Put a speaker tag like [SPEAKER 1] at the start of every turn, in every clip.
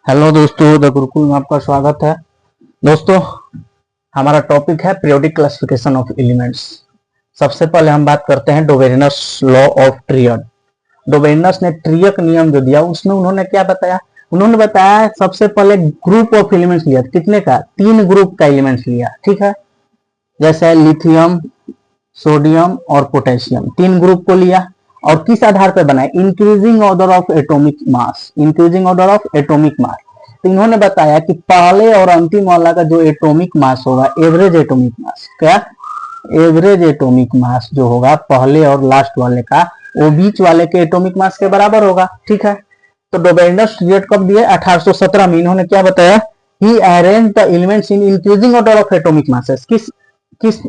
[SPEAKER 1] Hello दोस्तों, the Gurukul में आपका स्वागत है। दोस्तों, हमारा टॉपिक है पीरियोडिक क्लासिफिकेशन ऑफ एलिमेंट्स। सबसे पहले हम बात करते हैं डोवेरिनस लॉ ऑफ ट्रियड। डोवेरिनस ने ट्रियक नियम जो दिया उसमें उन्होंने क्या बताया? उन्होंने बताया सबसे पहले ग्रुप ऑफ एलिमेंट्स लिया। कितने का? 3 ग्रुप का एलिमेंट्स लिया। ठीक है, जैसे लिथियम, सोडियम और पोटेशियम, 3 ग्रुप को लिया। और किस आधार पर बनाए? Increasing order of atomic mass. Increasing order of atomic मास। तो इन्होंने बताया कि पहले और अंतिम वाला का जो एटॉमिक मास होगा, एवरेज एटॉमिक मास, क्या एवरेज एटॉमिक मास जो होगा पहले और लास्ट वाले का, वो बीच वाले के एटॉमिक मास के बराबर होगा। ठीक है, तो डोवेरिनस ट्रियड कब दिए? 1817 में। इन्होंने क्या बताया? He arrange the elements in increasing order of atomic masses. किस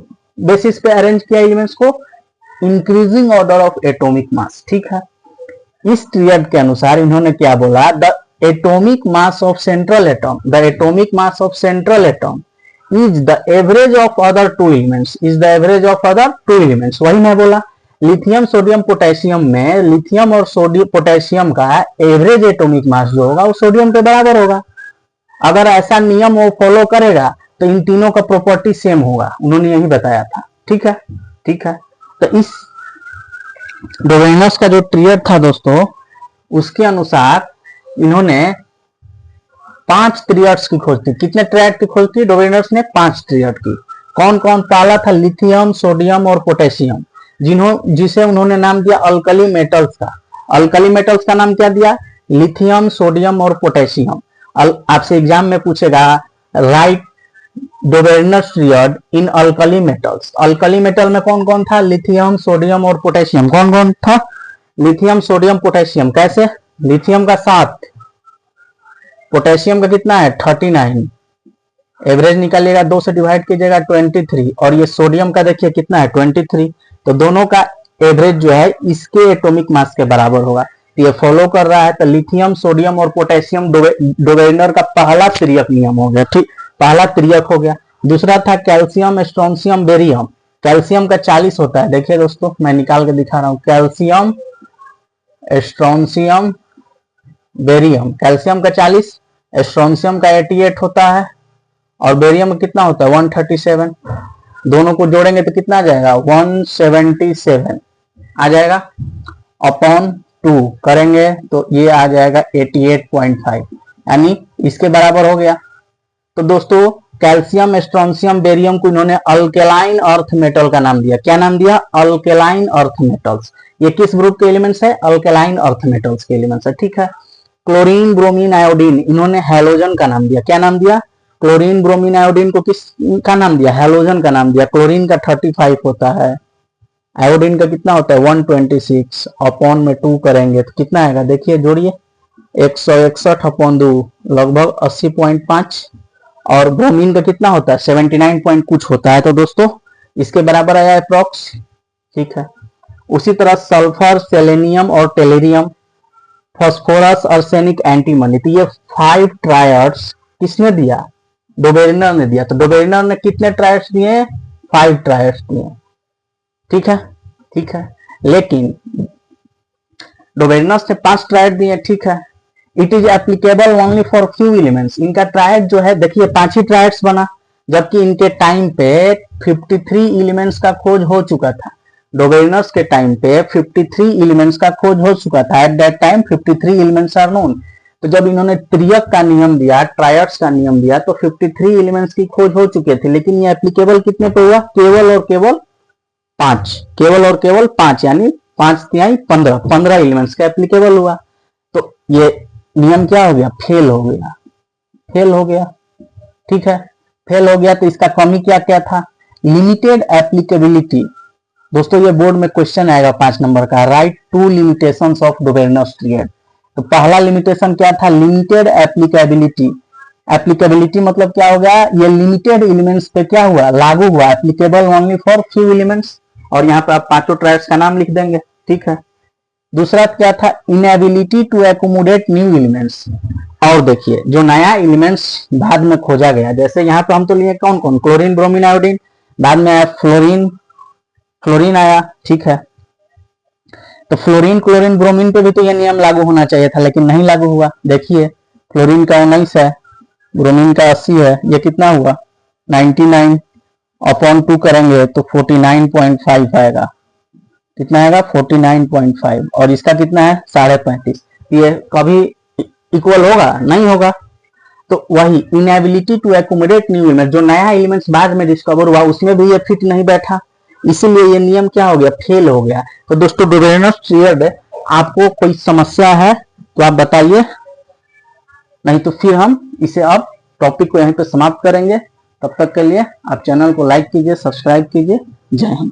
[SPEAKER 1] बेसिस पे अरेंज किया एलिमेंट्स को? Increasing order of atomic mass. ठीक है, इस ट्रियड के अनुसार इन्होंने क्या बोला? The atomic mass of central atom, the atomic mass of central atom is the average of other 2 elements, is the average of other 2 elements. वही मैं बोला, लिथियम, सोडियम, पोटेशियम में लिथियम और सोडियम पोटेशियम का एवरेज एटॉमिक मास जो होगा वो sodium के बराबर होगा। अगर ऐसा नियम वो फॉलो करेगा तो इन तीनों का प्रॉपर्टी सेम होगा। उन्होंने यही बताया था। ठीक है, ठीक है। तो इस डोवेरिनस का जो ट्रियड था दोस्तों, उसके अनुसार इन्होंने 5 ट्रियड्स की खोज की। कितने ट्रियड की खोज की? डोवेरिनस ने 5 ट्रियड की। कौन कौन? पहला था लिथियम, सोडियम और पोटेशियम, जिसे उन्होंने नाम दिया अल्कली मेटल्स का। अल्कली मेटल्स का नाम क्या दिया? लिथियम, सोडियम और पोटेशियम। आपसे एग्जाम में पूछेगा, राइट डोवेरिनस ट्रियड इन अल्कली मेटल्स। अल्कली मेटल में कौन कौन था? लिथियम, सोडियम और पोटेशियम। कौन कौन था? Lithium, sodium, potassium. कैसे? लिथियम का 7, पोटेशियम का कितना है? 39। एवरेज निकालिएगा, 2 से डिवाइड कीजिएगा, 23। और ये सोडियम का देखिए कितना है? 23। तो दोनों का एवरेज जो है इसके एटॉमिक मास के बराबर होगा। ये फॉलो कर रहा है। तो लिथियम, सोडियम और पोटेशियम डोवेरिनस का पहला त्रियक नियम हो गया। ठीक, पहला त्रियक हो गया। दूसरा था कैल्शियम, स्ट्रोंशियम, बेरियम। कैल्शियम का 40 होता है। देखिए दोस्तों, मैं निकाल के दिखा रहा हूं। Calcium, strontium, barium. कैल्शियम का 40, स्ट्रोंशियम का 88 होता है और बेरियम कितना होता है? 137। दोनों को जोड़ेंगे तो कितना आ जाएगा? 177 आ जाएगा। अपॉन 2 करेंगे तो ये आ जाएगा 88.5, यानी इसके बराबर हो गया। तो दोस्तों, कैल्शियम, स्ट्रोंशियम, बेरियम को इन्होंने अल्केलाइन अर्थ मेटल का नाम दिया। क्या नाम दिया? Alkaline earth metals. ये किस ग्रुप के एलिमेंट्स है? अल्केलाइन अर्थ मेटल्स के एलिमेंट्स है। ठीक है। क्लोरीन, ब्रोमीन, आयोडीन इन्होंने हैलोजन का नाम दिया। क्या नाम दिया? क्लोरीन, ब्रोमीन, आयोडीन को किस का नाम दिया? हैलोजन का नाम दिया। क्लोरीन का 35 होता है, आयोडीन का कितना होता है? 126। अपॉन में 2 करेंगे तो कितना आएगा? देखिए, जोड़िए, 161 अपॉन 2 लगभग 80.5। और ब्रोमीन का कितना होता है? 79 पॉइंट कुछ होता है। तो दोस्तों, इसके बराबर आया अप्रॉक्स। ठीक है। उसी तरह सल्फर, सेलेनियम और टेलेरियम, फास्फोरस, आर्सेनिक, एंटीमनी। तो ये 5 ट्रायड्स किसने दिया? डोवेरिनस ने दिया। तो डोवेरिनस ने कितने ट्रायड्स दिए? 5 ट्रायड्स दिए। ठीक है, ठीक है। लेकिन डोवेरिनस ने 5 ट्रायड दिए। ठीक है। It is applicable only for few elements. इनका ट्रायड जो है, देखिए 5 ही ट्रायड्स बना, जबकि इनके टाइम पे 53 एलिमेंट्स का खोज हो चुका था। डोवेरिनस के टाइम पे 53 एलिमेंट्स का खोज हो चुका था। At that time 53 elements are known. तो जब इन्होंने त्रियक का नियम दिया, ट्रायड्स का नियम दिया, तो 53 एलिमेंट्स की खोज हो चुके थे। लेकिन ये एप्लीकेबल कितने पे हुआ? केवल और केवल 5। केवल और केवल 5, यानी 5 तिहाई 15 एलिमेंट्स का एप्लीकेबल हुआ। तो ये नियम क्या हो गया? फेल हो गया। फेल हो गया। ठीक है, फेल हो गया। तो इसका कमी क्या क्या था? Limited applicability. दोस्तों, ये बोर्ड में क्वेश्चन आएगा 5 नंबर का। Right 2 limitations of Dobereiner's triad. तो पहला लिमिटेशन क्या था? Limited applicability. एप्लीकेबिलिटी मतलब क्या हो गया? ये लिमिटेड एलिमेंट्स पे क्या हुआ? लागू हुआ। Applicable only for few elements. और यहाँ पे आप 5 ट्रायड्स का नाम लिख देंगे। ठीक है। दूसरा क्या था? Inability to accommodate new elements. और देखिए, जो नया एलिमेंट्स बाद में खोजा गया, जैसे यहाँ पे हम तो लिए कौन कौन? Chlorine, bromine, iodine. बाद में आया फ्लोरीन आया। ठीक है। तो फ्लोरीन, क्लोरीन, ब्रोमीन पे भी तो ये नियम लागू होना चाहिए था, लेकिन नहीं लागू हुआ। देखिए, फ्लोरीन का 19 है, ब्रोमीन का 80 है, ये कितना हुआ 99 अपॉन 2 करेंगे तो 49.5 आएगा। कितना आएगा 49.5, और इसका कितना है 35.5। ये कभी इक्वल होगा नहीं होगा। तो वही inability to accommodate new element, जो नया एलिमेंट्स बाद में डिस्कवर हुआ उसमें भी ये फिट नहीं बैठा, इसीलिए ये नियम क्या हो गया, फेल हो गया। तो दोस्तों डोबेरेनस ट्रियड, आपको कोई समस्या है तो आप बताइए, नहीं तो फिर हम इसे अब टॉपिक को यहीं पे समाप्त करेंगे। तब तक के लिए आप चैनल को लाइक कीजिए, सब्सक्राइब कीजिए। जय हिंद।